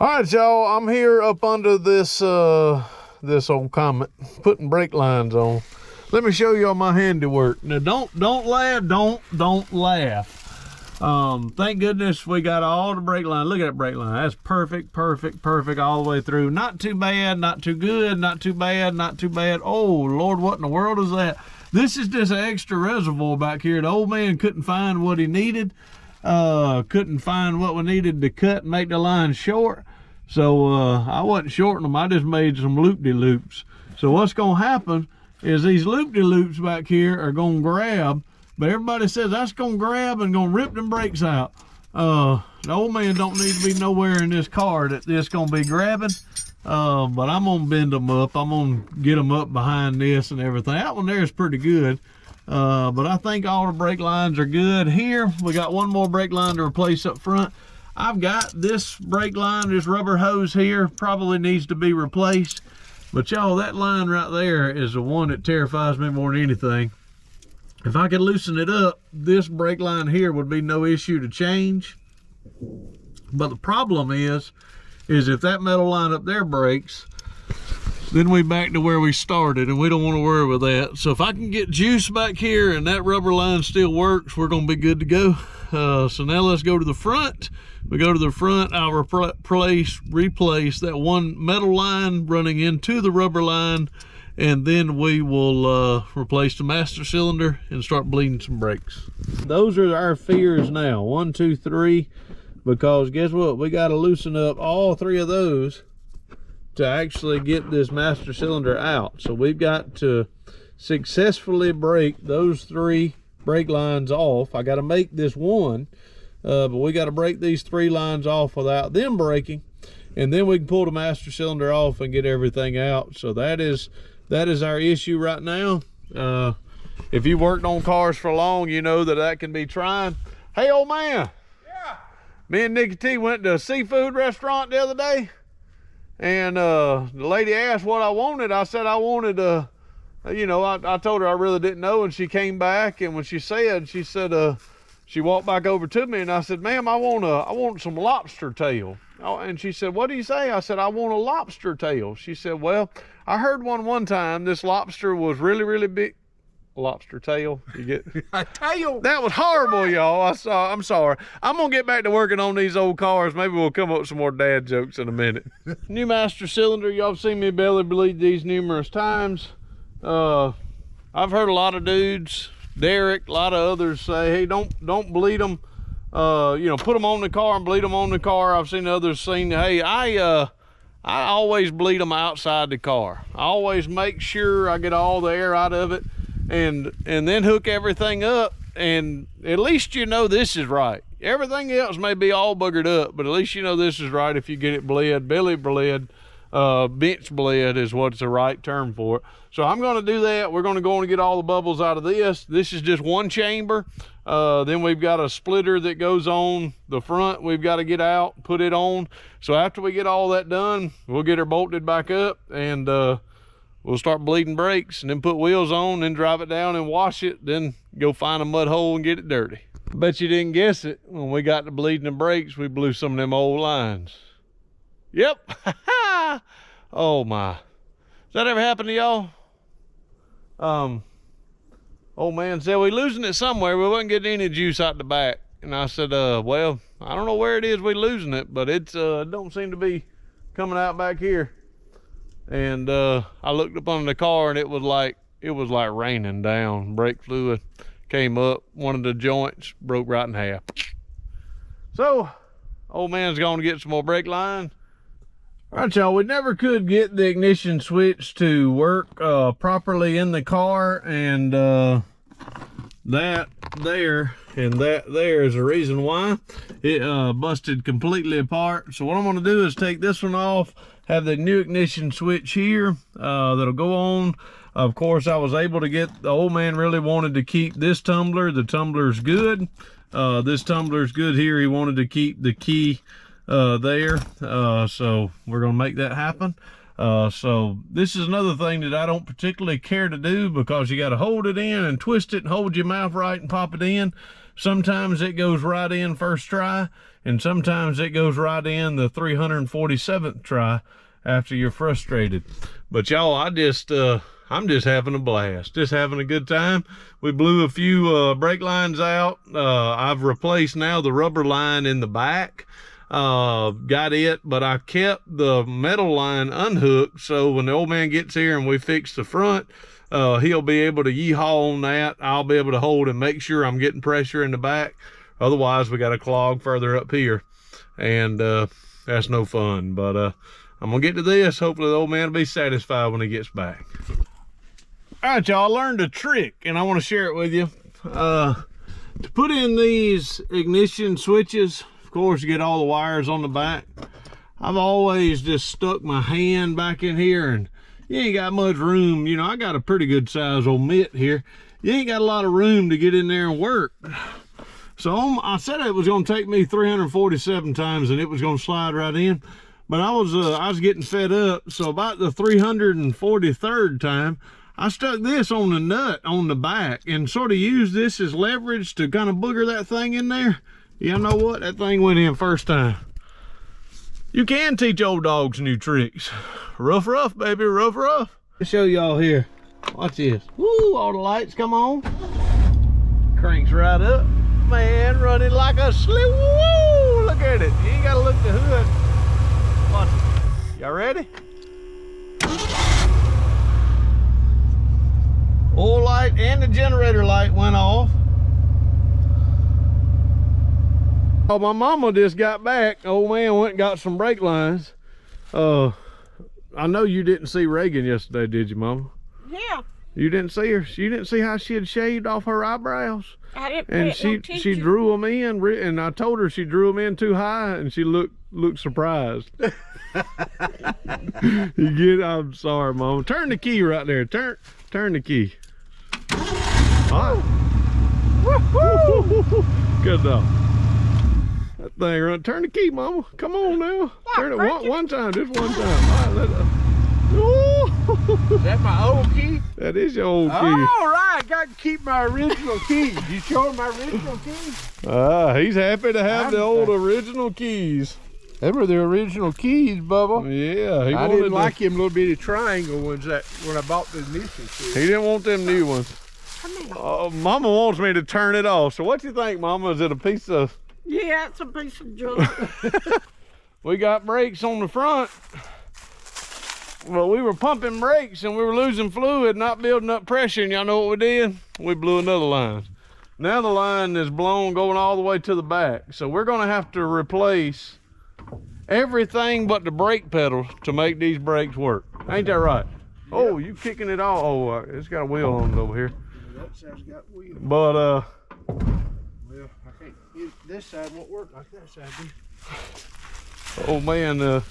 All right, y'all, I'm here up under this old Comet, putting brake lines on. Let me show y'all my handiwork. Now don't laugh, don't laugh. Thank goodness we got all the brake line. Look at that brake line. That's perfect, perfect, perfect all the way through. Not too bad, not too good, not too bad, not too bad. Oh, Lord, what in the world is that? This is just an extra reservoir back here. The old man couldn't find what he needed. Couldn't find what we needed to cut and make the line short. So I wasn't shorting them. I just made some loop-de-loops. So what's going to happen is these loop-de-loops back here are going to grab. But everybody says that's gonna grab and gonna rip them brakes out. The old man don't need to be nowhere in this car that this gonna be grabbing. But I'm gonna bend them up. I'm gonna get them up behind this and everything. That one there is pretty good. But I think all the brake lines are good. Here, we got one more brake line to replace up front. I've got this brake line, this rubber hose here, probably needs to be replaced. But y'all, that line right there is the one that terrifies me more than anything. If I could loosen it up, this brake line here would be no issue to change. But the problem is if that metal line up there breaks, then we back to where we started, and we don't want to worry with that. So if I can get juice back here and that rubber line still works, we're going to be good to go. So now let's go to the front. We go to the front, I'll replace that one metal line running into the rubber line, and then we will replace the master cylinder and start bleeding some brakes. Those are our fears now, 1, 2, 3, because guess what? We got to loosen up all 3 of those to actually get this master cylinder out. So we've got to successfully break those 3 brake lines off. I got to make this one, but we got to break these 3 lines off without them breaking, and then we can pull the master cylinder off and get everything out. So that is our issue right now. If you worked on cars for long, you know that can be trying. Hey, old man. Yeah. Me and Nikki T went to a seafood restaurant the other day, and the lady asked what I wanted. I said I wanted I told her I really didn't know, and she came back, and when she said, she walked back over to me, and I said, ma'am, I want some lobster tail. Oh, and she said, what do you say? I said, I want a lobster tail. She said, well, I heard one time this lobster was really, really big. Lobster tail, you get a tail. That was horrible, y'all. I'm sorry. I'm gonna get back to working on these old cars. Maybe we'll come up with some more dad jokes in a minute. New master cylinder. Y'all have seen me belly bleed these numerous times. I've heard a lot of dudes, Derek, a lot of others say, hey, don't bleed them. Put them on the car and bleed them on the car. I've seen others saying, hey, I always bleed them outside the car. I always make sure I get all the air out of it, and then hook everything up, and at least you know this is right. Everything else may be all buggered up, but at least you know this is right if you get it bled, belly bled, bench bled is what's the right term for it. So I'm going to do that. We're going to go and get all the bubbles out of this. This is just one chamber. Then we've got a splitter that goes on the front. We've got to get out, put it on. So after we get all that done, we'll get her bolted back up, and we'll start bleeding brakes, and then put wheels on, then drive it down and wash it, then go find a mud hole and get it dirty. Bet you didn't guess it. When we got to bleeding the brakes, we blew some of them old lines. Yep. Oh my. Has that ever happened to y'all? Old man said, we losing it somewhere. We wasn't getting any juice out the back. And I said, well, I don't know where it is we losing it, but it's don't seem to be coming out back here. And I looked up on the car, and it was like raining down. Brake fluid came up. One of the joints broke right in half. So old man's going to get some more brake line. All right, y'all, we never could get the ignition switch to work properly in the car, and that there and that there is the reason why it busted completely apart. So what I'm going to do is take this one off, have the new ignition switch here that'll go on. Of course, I was able to get, the old man really wanted to keep this tumbler. The tumbler's good. This tumbler's good here. He wanted to keep the key there, so we're gonna make that happen. So this is another thing that I don't particularly care to do, because you got to hold it in and twist it and hold your mouth right and pop it in. Sometimes it goes right in first try, and sometimes it goes right in the 347th try after you're frustrated. But y'all, I I'm just having a blast, just having a good time. We blew a few brake lines out. I've replaced now the rubber line in the back. Got it, but I kept the metal line unhooked, so when the old man gets here and we fix the front, he'll be able to yeehaw on that. I'll be able to hold and make sure I'm getting pressure in the back. Otherwise, we got a clog further up here, and that's no fun. But I'm gonna get to this. Hopefully the old man will be satisfied when he gets back. All right, y'all, I learned a trick, and I want to share it with you. To put in these ignition switches, of course, you get all the wires on the back. I've always just stuck my hand back in here, and you ain't got much room. You know, I got a pretty good size old mitt here. You ain't got a lot of room to get in there and work. So I said it was gonna take me 347 times and it was gonna slide right in. But I was getting fed up. So about the 343rd time, I stuck this on the nut on the back and sort of used this as leverage to kind of booger that thing in there. You know what? That thing went in first time. You can teach old dogs new tricks. Rough, rough, baby, rough, rough. I'll show y'all here. Watch this. Woo, all the lights come on. Cranks right up. Man, running like a sleigh. Woo, look at it. You ain't gotta look the hood. Watch it. Y'all ready? Oil light and the generator light went off. Oh, my mama just got back. Old man went and got some brake lines. I know you didn't see Reagan yesterday, did you, mama? Yeah. You didn't see her? You didn't see how she had shaved off her eyebrows? I didn't. And she drew them in, and I told her she drew them in too high, and she looked surprised. I'm sorry, mama. Turn the key right there. Turn the key. All right. Good dog. That thing run. Turn the key, mama. Come on now. Turn it one time, just one time. All right, Is that my old key? that is your old key. All right, got to keep my original keys. You show him my original keys? He's happy to have the old original keys. They were the original keys, Bubba. Yeah, I didn't like them little bitty triangle ones that when I bought the initial keys. He didn't want them new ones. Mama wants me to turn it off. So what you think, Mama? Is it a piece of... Yeah, it's a piece of junk. We got brakes on the front. Well, we were pumping brakes and we were losing fluid, not building up pressure, and y'all know what we did? We blew another line. Now the line is blown going all the way to the back. So we're gonna have to replace everything but the brake pedal to make these brakes work. Ain't that right? Yeah. Oh, you kicking it all? Oh, it's got a wheel on it over here. Yeah, that side's got wheels. But well, I can't. This side won't work like that side do. Oh man,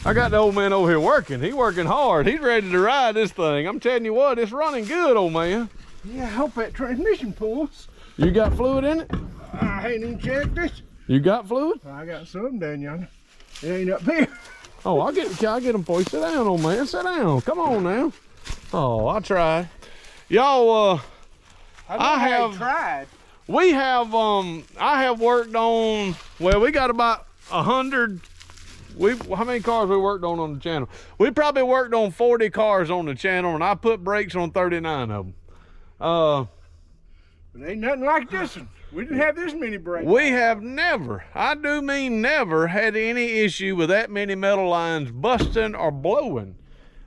I got the old man over here working. He's working hard. He's ready to ride this thing. I'm telling you what, it's running good, old man. Yeah, I hope that transmission pulls. You got fluid in it? I ain't even checked this. You got fluid? I got some down yonder. It ain't up here. Oh, I'll get them for you. Sit down, old man. Sit down. Come on now. Oh, I tried. Y'all, I have tried. We have I have worked on, well, we got about 100. How many cars we worked on the channel? We probably worked on 40 cars on the channel, and I put brakes on 39 of them. But ain't nothing like this one. We didn't have this many brakes. We have never, I do mean never, had any issue with that many metal lines busting or blowing.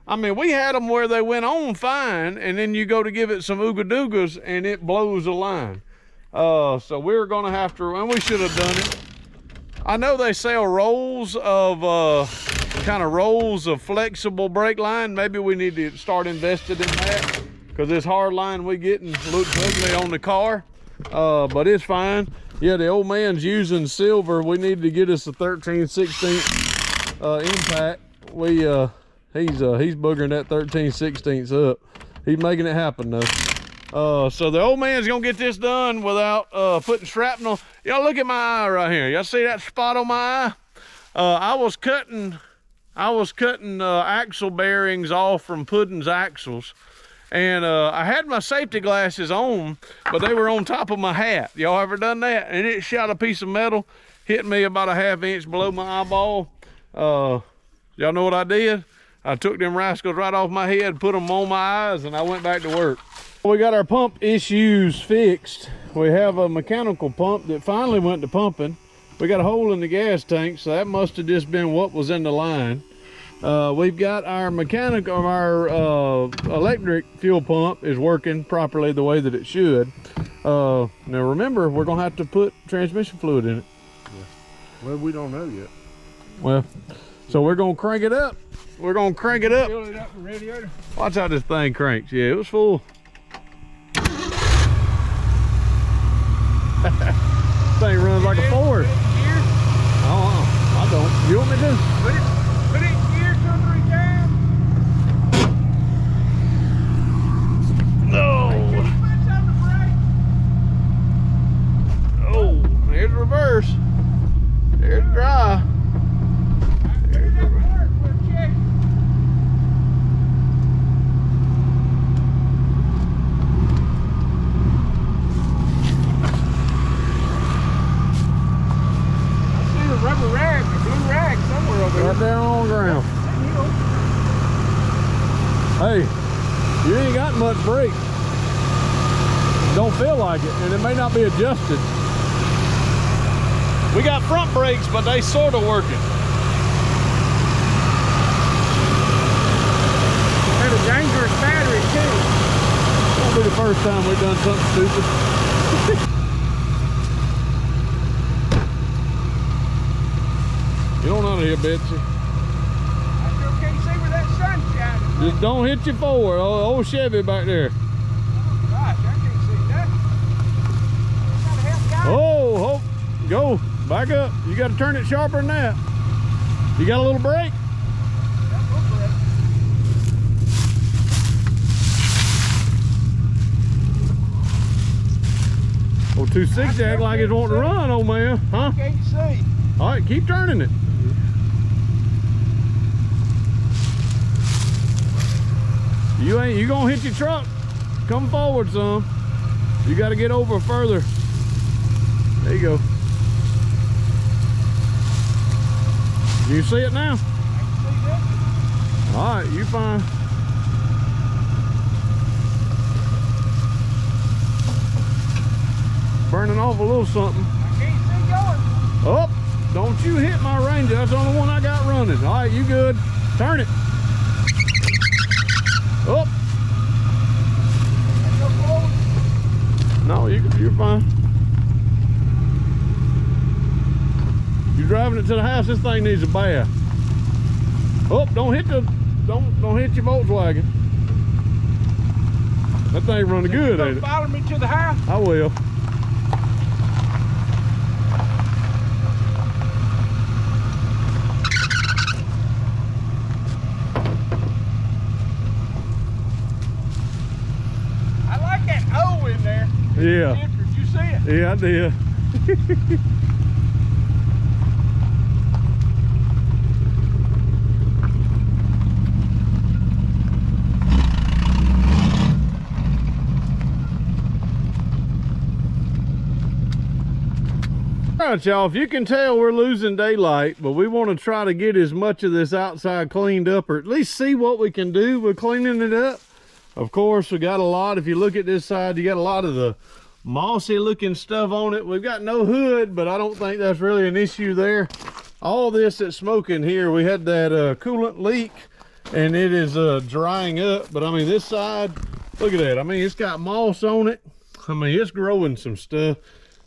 I mean, we had them where they went on fine, and then you go to give it some ooga-doogas, and it blows a line. So we're gonna have to, and we should have done it. I know they sell rolls of, kind of rolls of flexible brake line. Maybe we need to start investing in that, because this hard line we getting looks ugly on the car. But it's fine. Yeah, the old man's using silver. We need to get us a 13/16 impact. He's boogering that 13/16 up. He's making it happen though. So the old man's gonna get this done without putting shrapnel. Y'all look at my eye right here. Y'all see that spot on my eye? I was cutting axle bearings off from Puddin's axles, and I had my safety glasses on, but they were on top of my hat. Y'all ever done that? And it shot a piece of metal, hit me about a 1/2 inch below my eyeball. Y'all know what I did? I took them rascals right off my head, put them on my eyes, and I went back to work. We got our pump issues fixed. We have a mechanical pump that finally went to pumping. We got a hole in the gas tank, so that must have just been what was in the line. We've got our electric fuel pump is working properly the way that it should. Now remember, we're gonna have to put transmission fluid in it. Yeah. Well, we don't know yet. Well, so we're gonna crank it up. We're gonna crank it up. Fill it up in the radiator. Watch how this thing cranks. Yeah, it was full. Thing runs like a Ford. I don't. You want me to? Put it in gear 2 or 3 times. No. Oh, here's reverse. Here's dry. Here's reverse. Rubber rag, a blue rag somewhere over there. Right there on the ground. Hey, you ain't got much brake. Don't feel like it, and it may not be adjusted. We got front brakes, but they sort of working. And a dangerous battery too. Won't be the first time we've done something stupid. Get on out of here, Betsy. I still can't see where that sun's shining. Just don't hit your forward. Old Chevy back there. Oh, gosh, I can't see nothing. Gotta help guys. Oh, go. Back up. You got to turn it sharper than that. You got a little brake? That's no brake. Oh, 260 act like it's wanting to run, old man. Huh? I can't see. All right, keep turning it. You gonna hit your truck. Come forward some. You got to get over further. There you go. You see it now? I can see that. All right, you fine. Burning off a little something. I can't see going. Up. Don't you hit my Ranger. That's the only one I got running. All right, you good. Turn it. Up. Go forward. No, you're fine. You're driving it to the house. This thing needs a bath. Oh, don't hit your Volkswagen. That thing running good, ain't it? Follow me to the house. I will. I like that O in there. Yeah. Did you see it? Yeah, I did. All right, y'all, if you can tell, we're losing daylight, but we want to try to get as much of this outside cleaned up, or at least see what we can do with cleaning it up. Of course, we got a lot. If you look at this side, you got a lot of the mossy looking stuff on it. We've got no hood, but I don't think that's really an issue there. All this that's smoking here, we had that coolant leak, and it is drying up. But I mean, this side, look at that. I mean, it's got moss on it. I mean, it's growing some stuff.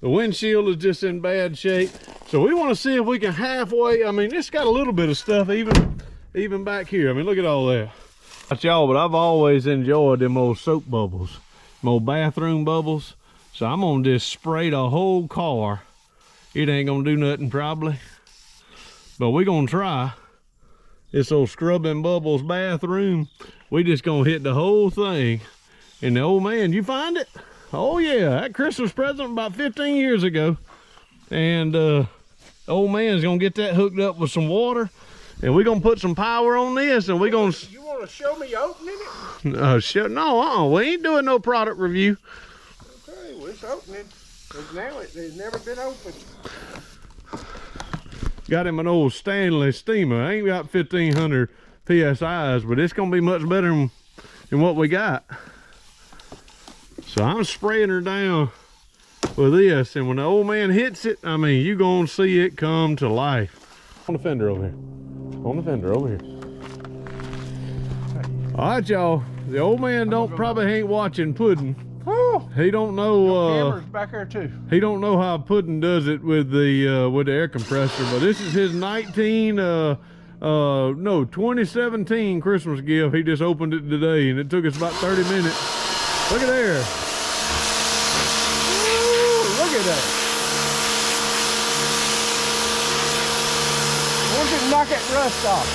The windshield is just in bad shape. So we want to see if we can halfway, I mean, it's got a little bit of stuff even back here. I mean, look at all that. That's y'all, but I've always enjoyed them old soap bubbles, them old bathroom bubbles. So I'm gonna just spray the whole car. It ain't gonna do nothing probably, but we're gonna try. This old scrubbing bubbles bathroom. We just gonna hit the whole thing. And the old man, you find it? Oh yeah, that Christmas present about 15 years ago. And old man's gonna get that hooked up with some water, and we're gonna put some power on this, and we're gonna... You want to show me opening it? No, we ain't doing no product review. Okay, well, it's opening. Because now it's never been opened. Got him an old Stanley steamer. I ain't got 1,500 PSIs, but it's gonna be much better than what we got. So I'm spraying her down with this, and when the old man hits it, I mean, you gonna see it come to life. On the fender over here. On the fender over here. All right, y'all. The old man probably ain't watching pudding. Oh, He don't know. camera's back there too. He don't know how pudding does it with the air compressor. But this is his 2017 Christmas gift. He just opened it today, and it took us about 30 minutes. Look at there. Ooh, look at that. I want you to knock that rust off.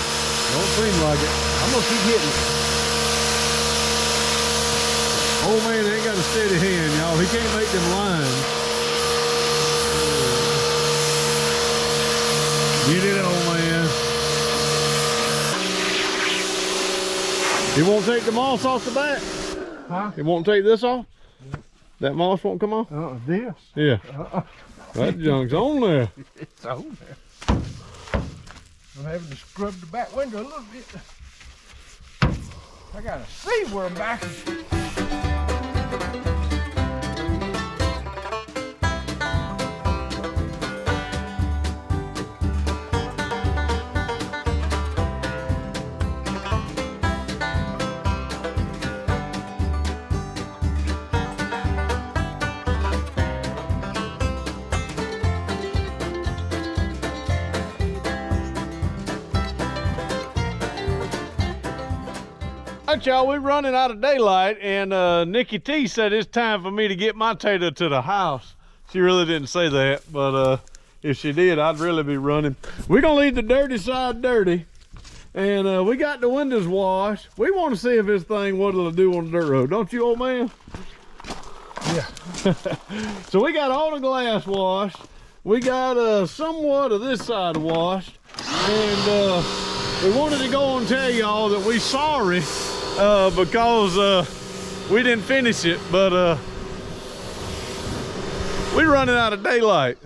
Don't seem like it. I'm gonna keep hitting it. Old man ain't got a steady hand, y'all. He can't make them lines. Get it, old man. He won't take the moss off the back. Huh? He won't take this off? That moss won't come off? This? Yeah. That junk's on there. It's on there. I'm having to scrub the back window a little bit. I gotta see where I'm backing. All right, y'all, we're running out of daylight, and Nikki T said it's time for me to get my tater to the house. She really didn't say that, but if she did, I'd really be running. We're gonna leave the dirty side dirty, and we got the windows washed. We want to see if this thing, what it'll do on the dirt road, don't you, old man? Yeah. So we got all the glass washed. We got somewhat of this side washed, and we wanted to go and tell y'all that we sorry because we didn't finish it, but we're running out of daylight.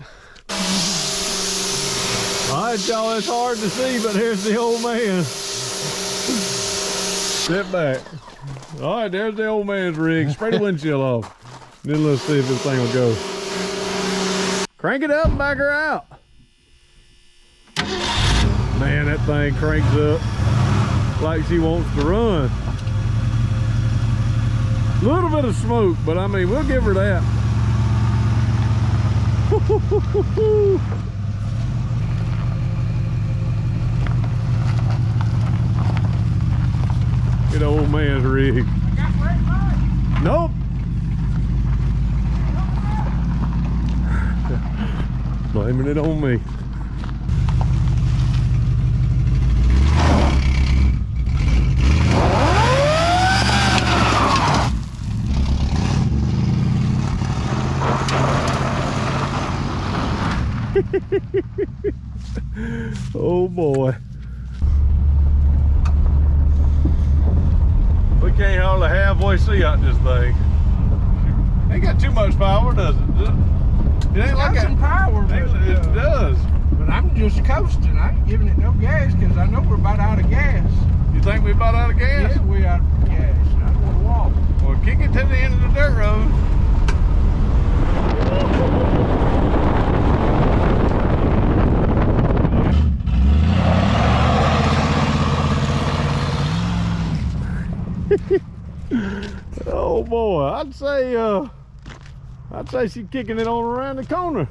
All right, y'all, it's hard to see, but here's the old man. Step back. All right, there's the old man's rig. Spray the windshield off. Then let's see if this thing will go. Crank it up and back her out. Man, that thing cranks up like she wants to run. A little bit of smoke, but I mean, we'll give her that. Good old man's rig. Nope. Blaming it on me. Oh boy. We can't hardly halfway see out this thing. Ain't got too much power, does it? It ain't like some power, but, it does. But I'm just coasting. I ain't giving it no gas because I know we're about out of gas. You think we about out of gas? Yeah, we out of gas. I don't want to walk. Well, kick it to the end of the dirt road. Oh boy, I'd say she's kicking it on around the corner.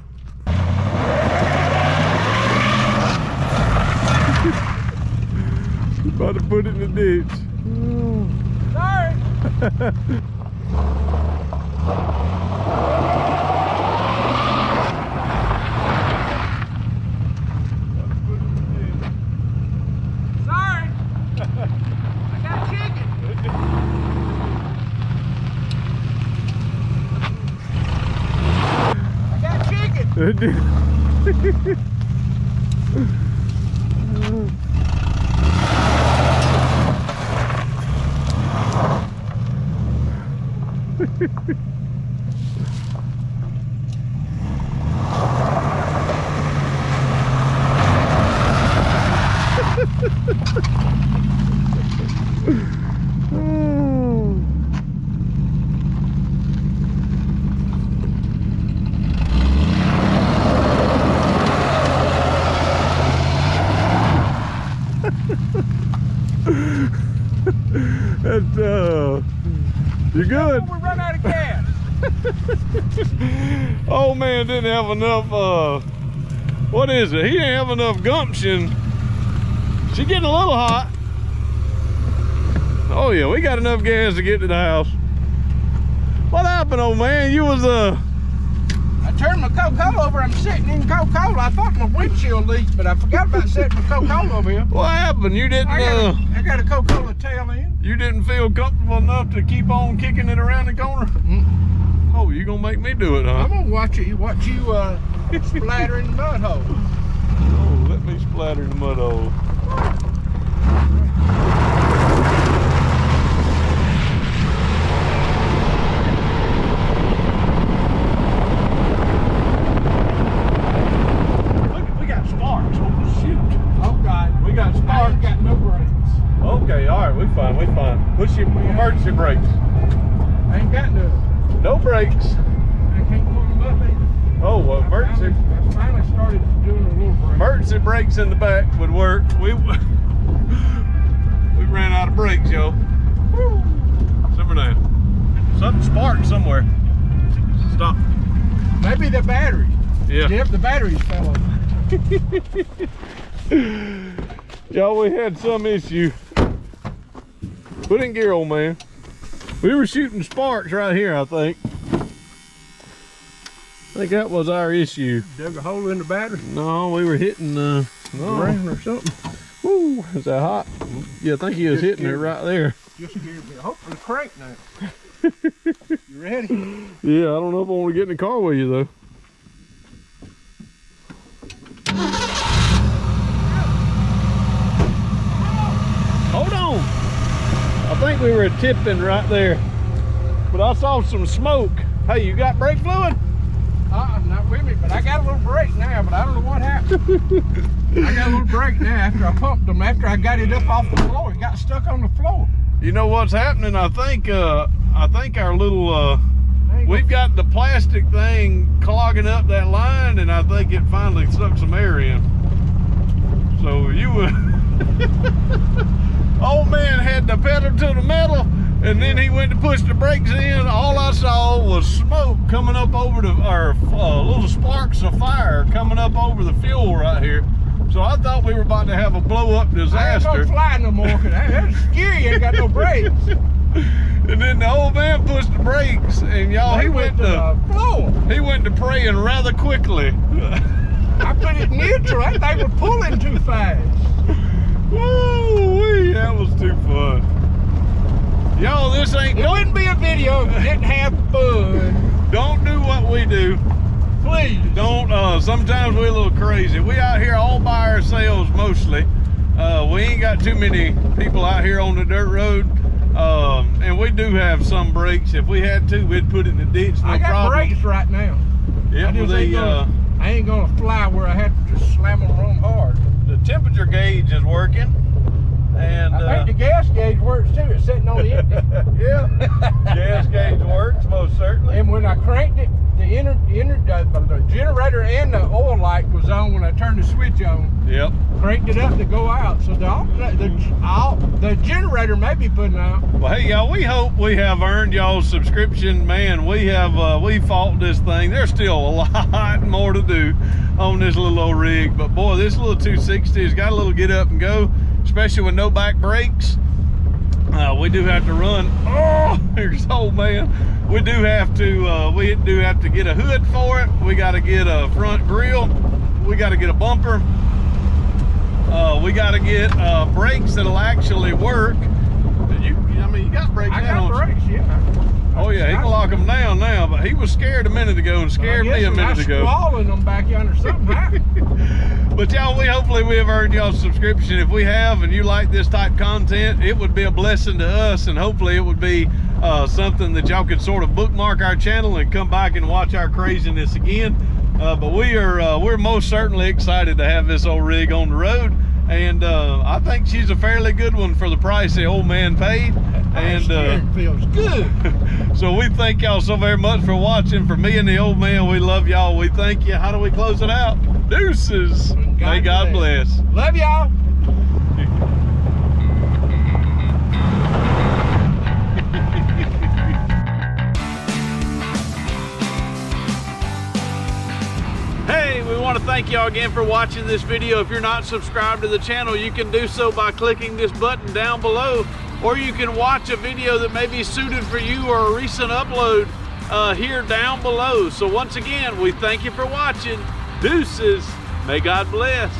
She's about to put it in the ditch. Sorry. Sorry. I got chicken. I got chicken. You good? We run out of gas. Old man didn't have enough, what is it? He didn't have enough gumption. She getting a little hot. Oh yeah, we got enough gas to get to the house. What happened, old man? You was, I turned my Coca-Cola over. I'm sitting in Coca-Cola. I thought my windshield leaked, but I forgot about setting my Coca-Cola over here. what happened? You didn't, I got a Coca-Cola tail end. you didn't feel comfortable enough to keep on kicking it around the corner? Oh, you gonna make me do it, huh? I'm gonna watch you splatter in the mud hole. Oh, let me splatter in the mud hole. Look, we got sparks. Oh, shoot. Oh, God. We got I sparks. ain't got no brakes. Okay, all right, we fine. Push your emergency brakes. I ain't got no. No brakes. I can't pull them up either. Oh, well, emergency. I finally started doing a little brake. Emergency brakes in the back would work. We ran out of brakes, yo. Woo. Simmer down. Something sparked somewhere. Stop. Maybe the battery. Yeah. Yep, the batteries fell over. Y'all, we had some issue. Put in gear, old man. We were shooting sparks right here, I think. I think that was our issue. Dug a hole in the battery. No, we were hitting Ground or something. Woo, is that hot? Yeah, I think he was hitting it right there. Just scared me. Hopefully crank now. You ready? Yeah, I don't know if I want to get in the car with you though. Hold on. I think we were tipping right there, but I saw some smoke. Hey, you got brake fluid? Not with me, but I got a little brake now, but I don't know what happened. I got a little brake now after I pumped them, after I got it up off the floor. It got stuck on the floor. You know what's happening? I think our little we've got the plastic thing clogging up that line, and I think it finally sucked some air in. So you would old man had the pedal to the metal, and then he went to push the brakes in. All I saw was smoke coming up over the, or little sparks of fire coming up over the fuel right here. So I thought we were about to have a blow up disaster. I ain't gonna fly no more, cause that's scary. You ain't got no brakes. And then the old man pushed the brakes, and y'all, he went to the floor. He went to praying rather quickly. I put it neutral. That thing was pulling too fast. Woo-wee, that was too fun. Y'all, this ain't... It wouldn't be a video if you didn't have fun. Don't do what we do. Please. Don't, sometimes we're a little crazy. We out here all by ourselves mostly. We ain't got too many people out here on the dirt road. And we do have some brakes. If we had to, we'd put it in the ditch, no problem. I got brakes right now. Yeah, I ain't gonna fly where I have to just slam them wrong hard. The temperature gauge is working, and I think the gas gauge works too. It's sitting on the empty. yeah, gas gauge works most certainly. And when I cranked it, the generator and the oil light was on when I turned the switch on. Yep. Cranked it up to go out, so the generator may be putting out. Well, hey y'all, we hope we have earned y'all's subscription. Man, we have we fought this thing. There's still a lot more to do on this little old rig, but boy, this little 260 has got a little get up and go, especially with no back brakes. We do have to run. Oh, here's Old Man. We do have to get a hood for it. We got to get a front grille. We got to get a bumper. We got to get brakes that'll actually work. You got brakes I now, got brakes, yeah. Oh yeah, he can lock them down now, but he was scared a minute ago and scared me a minute ago. Swallowing them back yonder, something happened. But y'all, hopefully we have earned y'all's subscription. If we have, and you like this type content, it would be a blessing to us, and hopefully it would be something that y'all could sort of bookmark our channel and come back and watch our craziness again. But we're most certainly excited to have this old rig on the road. And I think she's a fairly good one for the price the Old Man paid. And Steering feels good. so we thank y'all so very much for watching. For me and the Old Man, we love y'all. We thank you. How do we close it out? Deuces. May God bless. Love y'all. Hey, we want to thank y'all again for watching this video. If you're not subscribed to the channel, you can do so by clicking this button down below, or you can watch a video that may be suited for you or a recent upload here down below. So once again, we thank you for watching. Deuces. May God bless.